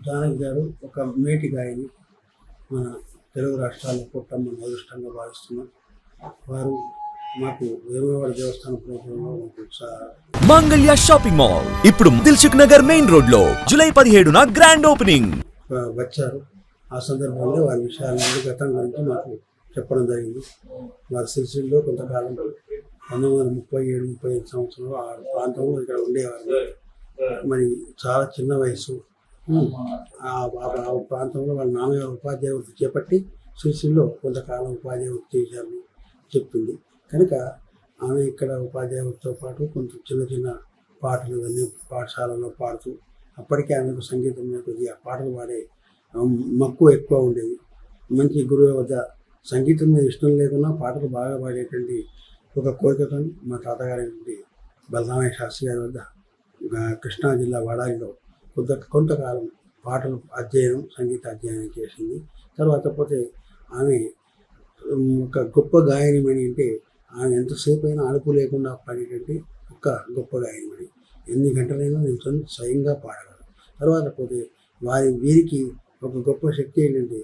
జానకి గారు ఒక మేటి గాయని మన తెలుగు రాష్ట్రాల్లో పుట్టమ్మని అదృష్టంగా భావిస్తున్నాం. వారు మాకు వేములవాడ దేవస్థానం ప్రోగ్రాంలో మంగళ్య షాపింగ్ మాల్ ఇప్పుడు దిల్సుఖ్ నగర్ మెయిన్ రోడ్ లో జూలై 17న గ్రాండ్ ఓపెనింగ్ వచ్చారు. ఆ సందర్భంలో వారి విషయాల గతం గురించి మాకు చెప్పడం జరిగింది. వారి సిరిసిల్లో కొంతకాలం 1937-35 సంవత్సరాలు ఆ ప్రాంతంలో ఇక్కడ ఉండేవారు. మరి చాలా చిన్న వయసు. ఆ ప్రాంతంలో వాళ్ళ నాన్నగారు ఉపాధ్యాయ వృత్తి చేపట్టి సిరిసిల్లో కొంతకాలం ఉపాధ్యాయ వృత్తి చేశారని చెప్పింది. కనుక ఆమె ఇక్కడ ఉపాధ్యాయ వృత్తితో పాటు కొంచెం చిన్న చిన్న పాటలు అన్నీ పాఠశాలలో పాడుతూ, అప్పటికే ఆమెకు సంగీతం మీద కొద్దిగా పాటలు పాడే మక్కువ ఎక్కువ ఉండేది. మంచి గురువు వద్ద సంగీతం మీద ఇష్టం లేకున్నా పాటలు బాగా పాడేటువంటి ఒక కోరికతో మా తాతగారి బలరామయ్య శాస్త్రి గారి వద్ద కృష్ణా జిల్లా వడాలిలో కొంతకాలం పాటలు అధ్యయనం, సంగీత అధ్యయనం చేసింది. తర్వాత పోతే ఆమె ఒక గొప్ప గాయనిమణి. అంటే ఆమె ఎంతసేపు అయినా అలుపు లేకుండా పాడేటువంటి ఒక గొప్ప గాయనిమణి. ఎన్ని గంటలైనా నిల్చొని స్వయంగా పాడగలరు. తర్వాత పోతే వీరికి ఒక గొప్ప శక్తి ఏంటంటే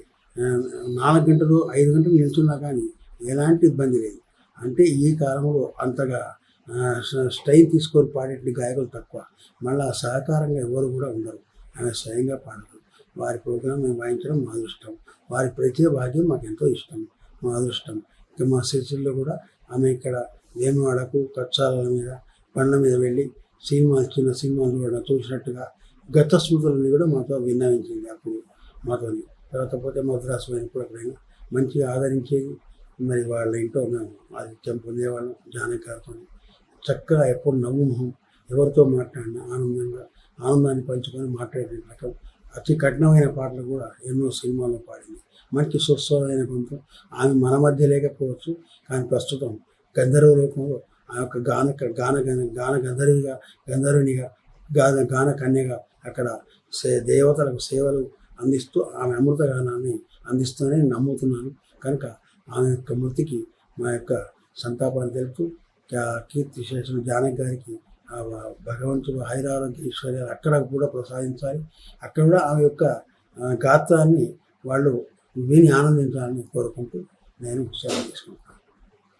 4 గంటలు 5 గంటలు నిల్చున్నా కానీ ఎలాంటి ఇబ్బంది లేదు. అంటే ఈ కాలంలో అంతగా స్టైల్ తీసుకొని పాడేటువంటి గాయకులు తక్కువ. మళ్ళీ సహకారంగా ఎవరు కూడా ఉండరు. ఆమె స్వయంగా పాడతారు. వారి ప్రోగ్రాం మేము వాయించడం మా అదృష్టం. వారి ప్రత్యేక భాగ్యం మాకు ఎంతో ఇష్టం, మా అదృష్టం. ఇంకా మా సిరిసిల్లో కూడా ఆమె ఇక్కడ వేమువాడకు కచ్చాల మీద బండ్ల మీద వెళ్ళి చిన్న సినిమాలు కూడా చూసినట్టుగా గత స్మృతులని కూడా మాతో విన్నవించింది అప్పుడు మాతో. తర్వాత పోతే మద్రాసు అయినప్పుడు ఎప్పుడైనా మంచిగా ఆదరించేది. మరి వాళ్ళ ఇంట్లో మేము ఆతిథ్యం పొందేవాళ్ళం. జానకి గారితో చక్కగా ఎప్పుడు నవ్వు మొహం, ఎవరితో మాట్లాడినా ఆనందాన్ని పంచుకొని మాట్లాడే రకం. అతి కఠినమైన పాటలు కూడా ఎన్నో సినిమాల్లో పాడింది. మంచి సుస్వరమైన గొంతు. ఆమె మన మధ్య లేకపోవచ్చు, కానీ ప్రస్తుతం గంధర్వ రూపంలో ఆ యొక్క గంధర్వునిగా గాన కన్యగా అక్కడ దేవతలకు సేవలు అందిస్తూ ఆమె అమృత గానాన్ని అందిస్తుందని నమ్ముతున్నాను. కనుక ఆమె యొక్క మృతికి మా యొక్క సంతాపాన్ని తెలుపుతూ కీర్తి శేషం జానకి గారికి భగవంతుడు హైరారోగ్య ఈశ్వర్యాలు అక్కడ కూడా ప్రసాదించాలి. అక్కడ కూడా ఆమె యొక్క గాత్రాన్ని వాళ్ళు విని ఆనందించాలని కోరుకుంటూ నేను సెలవు తీసుకుంటాను.